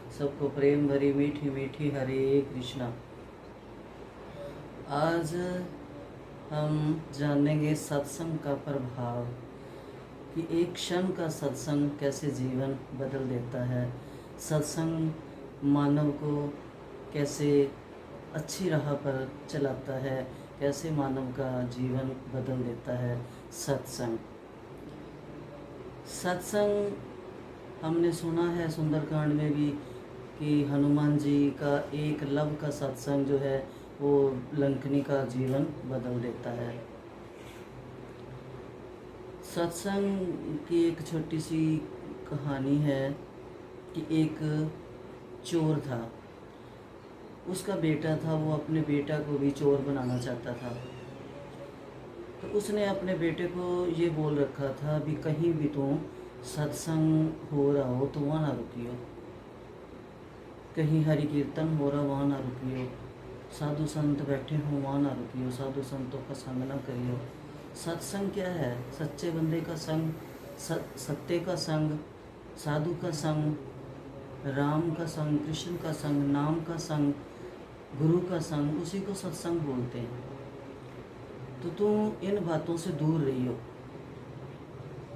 सबको प्रेम भरी मीठी मीठी हरे कृष्णा। आज हम जानेंगे सत्संग का प्रभाव कि एक क्षण का सत्संग कैसे जीवन बदल देता है। सत्संग मानव को कैसे अच्छी राह पर चलाता है, कैसे मानव का जीवन बदल देता है। सत्संग सत्संग हमने सुना है सुंदरकांड में भी कि हनुमान जी का एक लव का सत्संग जो है वो लंकनी का जीवन बदल देता है। सत्संग की एक छोटी सी कहानी है कि एक चोर था, उसका बेटा था, वो अपने बेटा को भी चोर बनाना चाहता था। तो उसने अपने बेटे को ये बोल रखा था भी कहीं भी तो सत्संग हो रहा हो तो वहाँ ना रुकियो, कहीं हरि कीर्तन हो रहा वहाँ ना रुकियो, साधु संत बैठे हों वहाँ ना रुकियो, साधु संतों का संग ना करियो। सत्संग क्या है? सच्चे बंदे का संग, सत्य का संग, साधु का संग, राम का संग, कृष्ण का संग, नाम का संग, गुरु का संग, उसी को सत्संग बोलते हैं। तो तुम इन बातों से दूर रही हो।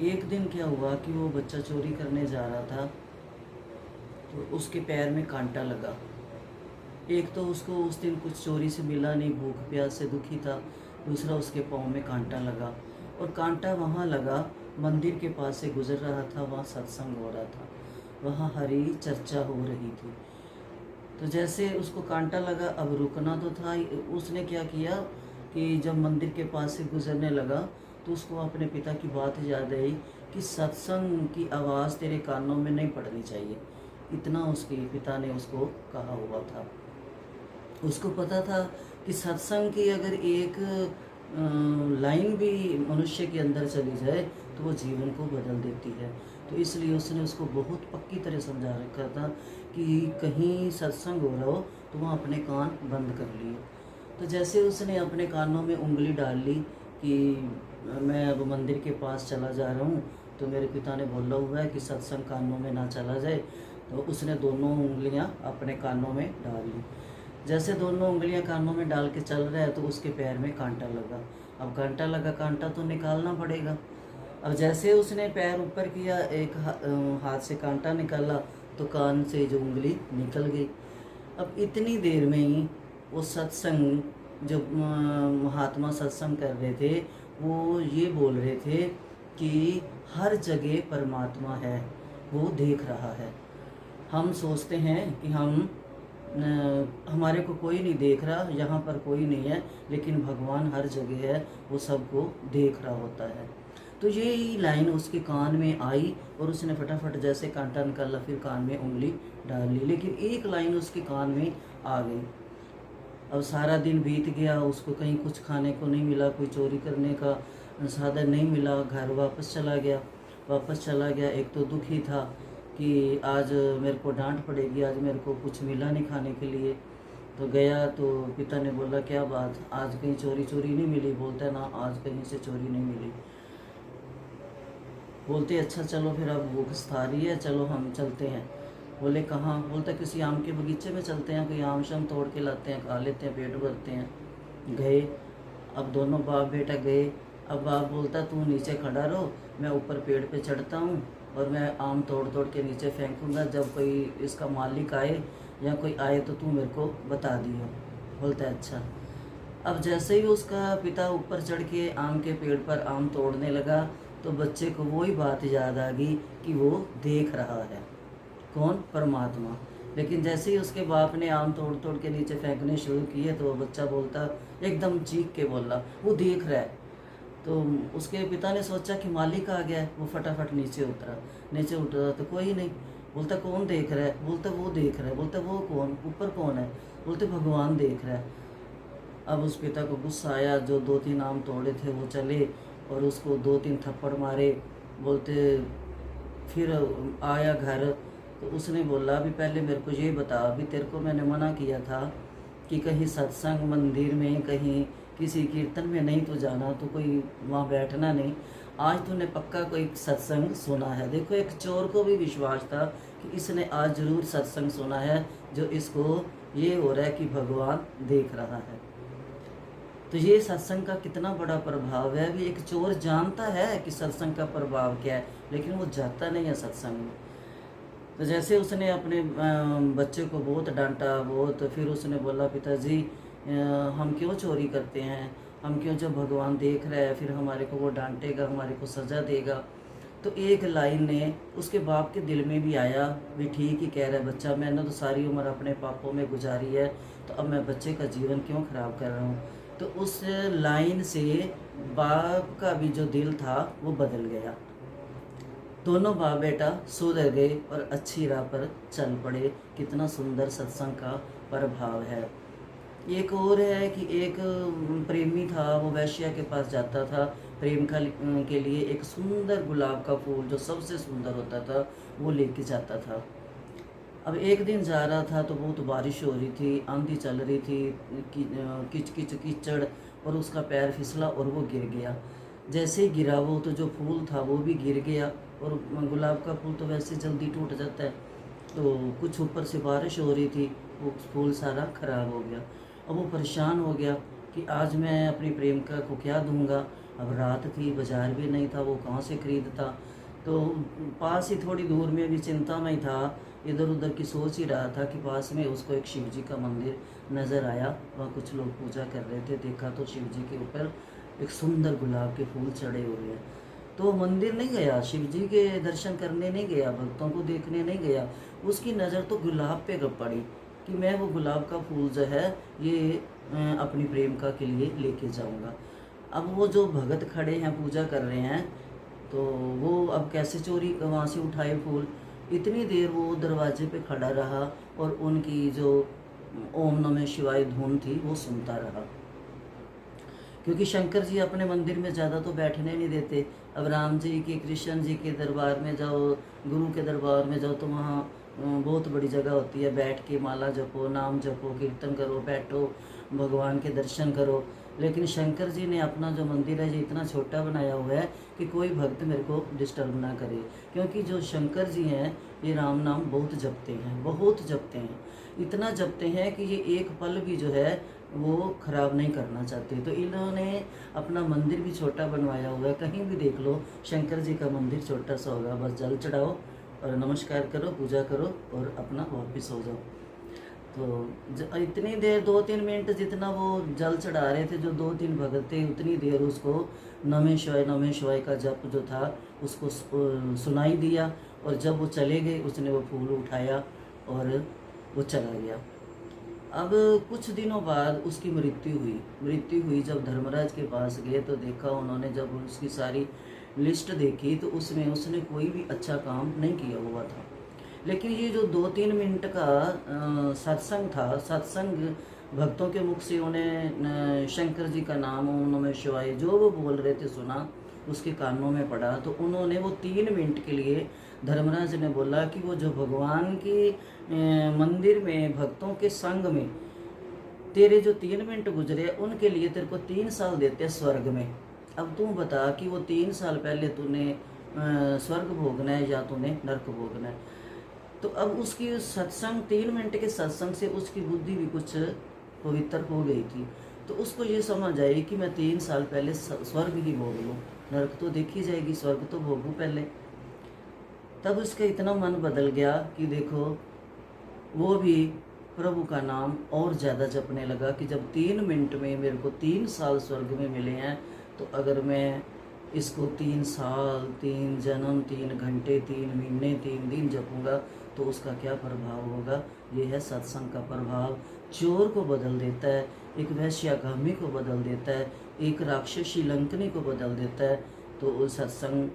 एक दिन क्या हुआ कि वो बच्चा चोरी करने जा रहा था तो उसके पैर में कांटा लगा। एक तो उसको उस दिन कुछ चोरी से मिला नहीं, भूख प्यास से दुखी था। दूसरा उसके पाँव में कांटा लगा, और कांटा वहाँ लगा मंदिर के पास से गुजर रहा था, वहाँ सत्संग हो रहा था, वहाँ हरी चर्चा हो रही थी। तो जैसे उसको कांटा लगा, अब रुकना तो था। उसने क्या किया कि जब मंदिर के पास से गुजरने लगा तो उसको अपने पिता की बात याद आई कि सत्संग की आवाज़ तेरे कानों में नहीं पड़नी चाहिए। इतना उसके पिता ने उसको कहा हुआ था। उसको पता था कि सत्संग की अगर एक लाइन भी मनुष्य के अंदर चली जाए तो वो जीवन को बदल देती है। तो इसलिए उसने उसको बहुत पक्की तरह समझा रखा था कि कहीं सत्संग हो रहा हो तो वहाँ अपने कान बंद कर लिए। तो जैसे उसने अपने कानों में उंगली डाल ली कि मैं अब मंदिर के पास चला जा रहा हूँ, तो मेरे पिता ने बोला हुआ है कि सत्संग कानों में ना चला जाए, तो उसने दोनों उंगलियाँ अपने कानों में डाल ली। जैसे दोनों उंगलियां कानों में डाल के चल रहा है तो उसके पैर में कांटा लगा। अब कांटा लगा, कांटा तो निकालना पड़ेगा। अब जैसे उसने पैर ऊपर किया, एक हाथ से कांटा निकाला तो कान से जो उंगली निकल गई। अब इतनी देर में ही वो सत्संग, जब महात्मा सत्संग कर रहे थे, वो ये बोल रहे थे कि हर जगह परमात्मा है, वो देख रहा है। हम सोचते हैं कि हमारे को कोई नहीं देख रहा, यहाँ पर कोई नहीं है, लेकिन भगवान हर जगह है, वो सबको देख रहा होता है। तो यही लाइन उसके कान में आई और उसने फटाफट जैसे कांटा निकाला फिर कान में उंगली डाल ली, लेकिन एक लाइन उसके कान में आ गई। अब सारा दिन बीत गया, उसको कहीं कुछ खाने को नहीं मिला, कोई चोरी करने का साधन नहीं मिला, घर वापस चला गया। एक तो दुखी था कि आज मेरे को डांट पड़ेगी, आज मेरे को कुछ मिला नहीं खाने के लिए। तो गया तो पिता ने बोला क्या बात, आज कहीं चोरी नहीं मिली? बोलता है ना, आज कहीं से चोरी नहीं मिली। बोलते अच्छा चलो फिर अब भूख सता रही है, चलो हम चलते हैं। बोले कहाँ? बोलता किसी आम के बगीचे में चलते हैं, कोई आम शाम तोड़ के लाते हैं, खा लेते हैं, पेट भरते हैं। गए, अब दोनों बाप बेटा गए। अब बाप बोलता तू नीचे खड़ा रहो, मैं ऊपर पेड़ पे चढ़ता हूँ और मैं आम तोड़ तोड़ के नीचे फेंकूँगा, जब कोई इसका मालिक आए या कोई आए तो तू मेरे को बता दियो। बोलता है अच्छा। अब जैसे ही उसका पिता ऊपर चढ़ के आम के पेड़ पर आम तोड़ने लगा तो बच्चे को वही बात याद आ गई कि वो देख रहा है। कौन? परमात्मा। लेकिन जैसे ही उसके बाप ने आम तोड़ तोड़ के नीचे फेंकने शुरू किए तो वो बच्चा बोलता, एकदम चीख के बोला, वो देख रहा है। तो उसके पिता ने सोचा कि मालिक आ गया है, वो फटाफट नीचे उतरा तो कोई नहीं। बोलता कौन देख रहा है? बोलता वो देख रहा है। बोलता वो कौन? ऊपर कौन है? बोलते भगवान देख रहा है। अब उस पिता को गुस्सा आया, जो 2-3 आम तोड़े थे वो चले और उसको 2-3 थप्पड़ मारे। बोलते फिर आया घर तो उसने बोला अभी पहले मेरे को ये बता, अभी तेरे को मैंने मना किया था कि कहीं सत्संग मंदिर में, कहीं किसी कीर्तन में नहीं तो जाना, तो कोई वहाँ बैठना नहीं। आज तूने पक्का कोई सत्संग सुना है। देखो एक चोर को भी विश्वास था कि इसने आज ज़रूर सत्संग सुना है, जो इसको ये हो रहा है कि भगवान देख रहा है। तो ये सत्संग का कितना बड़ा प्रभाव है। अभी एक चोर जानता है कि सत्संग का प्रभाव क्या है, लेकिन वो जाता नहीं है सत्संग में। तो जैसे उसने अपने बच्चे को बहुत डांटा, बहुत, फिर उसने बोला पिताजी हम क्यों चोरी करते हैं, हम क्यों, जब भगवान देख रहा है फिर हमारे को वो डांटेगा, हमारे को सज़ा देगा। तो एक लाइन ने उसके बाप के दिल में भी आया, भी ठीक ही कह रहा है बच्चा, मैंने तो सारी उम्र अपने पापों में गुजारी है, तो अब मैं बच्चे का जीवन क्यों ख़राब कर रहा हूँ। तो उस लाइन से बाप का भी जो दिल था वो बदल गया। दोनों बाप बेटा सुधर गए और अच्छी राह पर चल पड़े। कितना सुंदर सत्संग का प्रभाव है। एक और है कि एक प्रेमी था, वो वैश्या के पास जाता था प्रेम के लिए एक सुंदर गुलाब का फूल जो सबसे सुंदर होता था वो लेके जाता था। अब एक दिन जा रहा था तो बहुत बारिश हो रही थी, आंधी चल रही थी, किच किच कीचड़, और उसका पैर फिसला और वो गिर गया। जैसे ही गिरा वो तो जो फूल था वो भी गिर गया, और गुलाब का फूल तो वैसे जल्दी टूट जाता है, तो कुछ ऊपर से बारिश हो रही थी, वो फूल सारा खराब हो गया। अब वो परेशान हो गया कि आज मैं अपनी प्रेमिका को क्या दूंगा। अब रात थी, बाजार भी नहीं था, वो कहाँ से खरीदता। तो पास ही थोड़ी दूर में भी चिंता में ही था, इधर उधर की सोच ही रहा था कि पास में उसको एक शिव जी का मंदिर नज़र आया। वहाँ कुछ लोग पूजा कर रहे थे, देखा तो शिव जी के ऊपर एक सुंदर गुलाब के फूल चढ़े हुए हैं। तो मंदिर नहीं गया, शिव जी के दर्शन करने नहीं गया, भक्तों को देखने नहीं गया, उसकी नज़र तो गुलाब पे पड़ी कि मैं वो गुलाब का फूल जो है ये अपनी प्रेमिका के लिए लेके जाऊंगा। अब वो जो भगत खड़े हैं पूजा कर रहे हैं, तो वो अब कैसे चोरी वहाँ से उठाए फूल। इतनी देर वो दरवाजे पे खड़ा रहा और उनकी जो ओम नमः शिवाय धुन थी वो सुनता रहा, क्योंकि शंकर जी अपने मंदिर में ज़्यादा तो बैठने नहीं देते। अब राम जी के, कृष्ण जी के दरबार में जाओ, गुरु के दरबार में जाओ, तो वहाँ बहुत बड़ी जगह होती है, बैठ के माला जपो, नाम जपो, कीर्तन करो, बैठो, भगवान के दर्शन करो। लेकिन शंकर जी ने अपना जो मंदिर है ये इतना छोटा बनाया हुआ है कि कोई भक्त मेरे को डिस्टर्ब ना करे, क्योंकि जो शंकर जी हैं ये राम नाम बहुत जपते हैं, बहुत जपते हैं, इतना जपते हैं कि ये एक पल भी जो है वो ख़राब नहीं करना चाहते। तो इन्होंने अपना मंदिर भी छोटा बनवाया हुआ है। कहीं भी देख लो शंकर जी का मंदिर छोटा सा होगा, बस जल चढ़ाओ और नमस्कार करो, पूजा करो और अपना वापस हो जाओ। तो इतनी देर 2-3 मिनट जितना वो जल चढ़ा रहे थे, जो 2-3 भगत थे, उतनी देर उसको नमः शिवाय का जप जो था उसको सुनाई दिया। और जब वो चले गए उसने वो फूल उठाया और वो चला गया। अब कुछ दिनों बाद उसकी मृत्यु हुई। जब धर्मराज के पास गए तो देखा उन्होंने, जब उसकी सारी लिस्ट देखी तो उसमें उसने कोई भी अच्छा काम नहीं किया हुआ था। लेकिन ये जो 2-3 मिनट का सत्संग था, सत्संग भक्तों के मुख से उन्हें शंकर जी का नाम, ओम नमः शिवाय जो वो बोल रहे थे सुना, उसके कानों में पड़ा। तो उन्होंने वो 3 मिनट के लिए, धर्मराज ने बोला कि वो जो भगवान के मंदिर में भक्तों के संग में तेरे जो 3 मिनट गुजरे उनके लिए तेरे को 3 साल देते हैं स्वर्ग में। अब तू बता कि वो 3 साल पहले तूने स्वर्ग भोगना है या तूने नरक भोगना है। तो अब उसकी सत्संग 3 मिनट के सत्संग से उसकी बुद्धि भी कुछ पवित्र हो गई थी। तो उसको ये समझ आई कि मैं 3 साल पहले स्वर्ग ही भोग लूँ, नरक तो देखी जाएगी, स्वर्ग तो भोगूँ पहले। तब उसका इतना मन बदल गया कि देखो वो भी प्रभु का नाम और ज़्यादा जपने लगा कि जब 3 मिनट में मेरे को 3 साल स्वर्ग में मिले हैं, तो अगर मैं इसको 3 साल, 3 जन्म, 3 घंटे, 3 महीने, 3 दिन जपूँगा तो उसका क्या प्रभाव होगा। ये है सत्संग का प्रभाव। चोर को बदल देता है, एक वैश्यागामी को बदल देता है, एक राक्षसी लंकनी को बदल देता है। तो सत्संग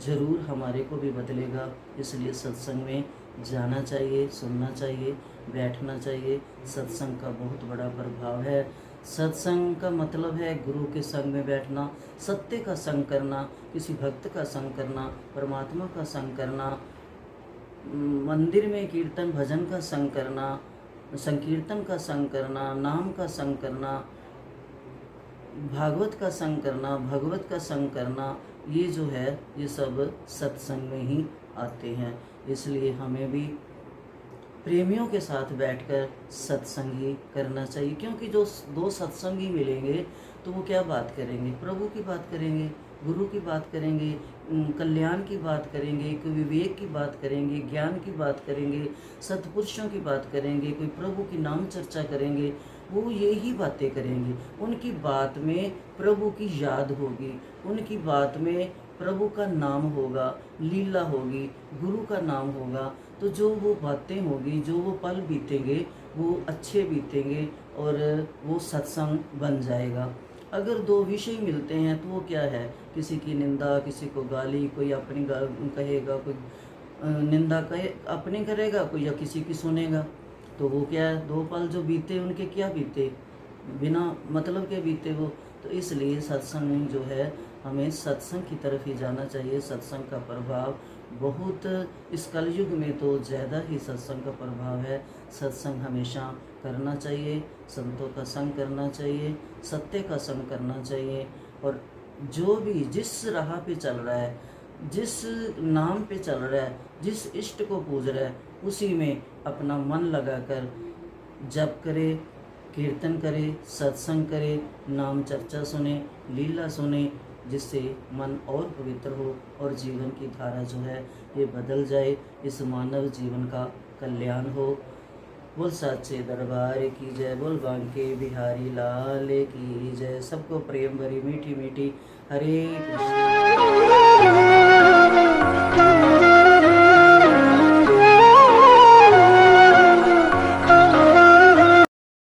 ज़रूर हमारे को भी बदलेगा। इसलिए सत्संग में जाना चाहिए, सुनना चाहिए, बैठना चाहिए। सत्संग का बहुत बड़ा प्रभाव है। सत्संग का मतलब है गुरु के संग में बैठना, सत्य का संग करना, किसी भक्त का संग करना, परमात्मा का संग करना, मंदिर में कीर्तन भजन का संग करना, संकीर्तन का संग करना, नाम का संग करना, भागवत का संग करना, भगवत का संग करना, ये जो है ये सब सत्संग में ही आते हैं। इसलिए हमें भी प्रेमियों के साथ बैठकर सत्संगी करना चाहिए, क्योंकि जो दो सत्संगी मिलेंगे तो वो क्या बात करेंगे? प्रभु की बात करेंगे, गुरु की बात करेंगे, कल्याण की बात करेंगे, कोई विवेक की बात करेंगे, ज्ञान की बात करेंगे, सत्पुरुषों की बात करेंगे, कोई प्रभु की नाम चर्चा करेंगे। वो यही बातें करेंगे। उनकी बात में प्रभु की याद होगी, उनकी बात में प्रभु का नाम होगा, लीला होगी, गुरु का नाम होगा। तो जो वो बातें होगी, जो वो पल बीतेंगे, वो अच्छे बीतेंगे और वो सत्संग बन जाएगा। अगर दो विषय मिलते हैं तो वो क्या है? किसी की निंदा, किसी को गाली, कोई अपनी कहेगा, कोई निंदा कहे अपनी करेगा, कोई या किसी की सुनेगा। तो वो क्या है? दो पल जो बीते उनके क्या बीते? बिना मतलब के बीते वो। तो इसलिए सत्संग जो है, हमें सत्संग की तरफ ही जाना चाहिए। सत्संग का प्रभाव बहुत, इस कलयुग में तो ज़्यादा ही सत्संग का प्रभाव है। सत्संग हमेशा करना चाहिए, संतों का संग करना चाहिए, सत्य का संग करना चाहिए। और जो भी जिस राह पे चल रहा है, जिस नाम पे चल रहा है, जिस इष्ट को पूज रहा है, उसी में अपना मन लगाकर जप करे, कीर्तन करे, सत्संग करे, नाम चर्चा सुने, लीला सुने, जिससे मन और पवित्र हो और जीवन की धारा जो है ये बदल जाए, इस मानव जीवन का कल्याण हो। बोल सच्चे दरबार की जय, बोल बांके बिहारी लाल की जय। सबको प्रेम भरी मीठी मीठी हरे कृष्ण।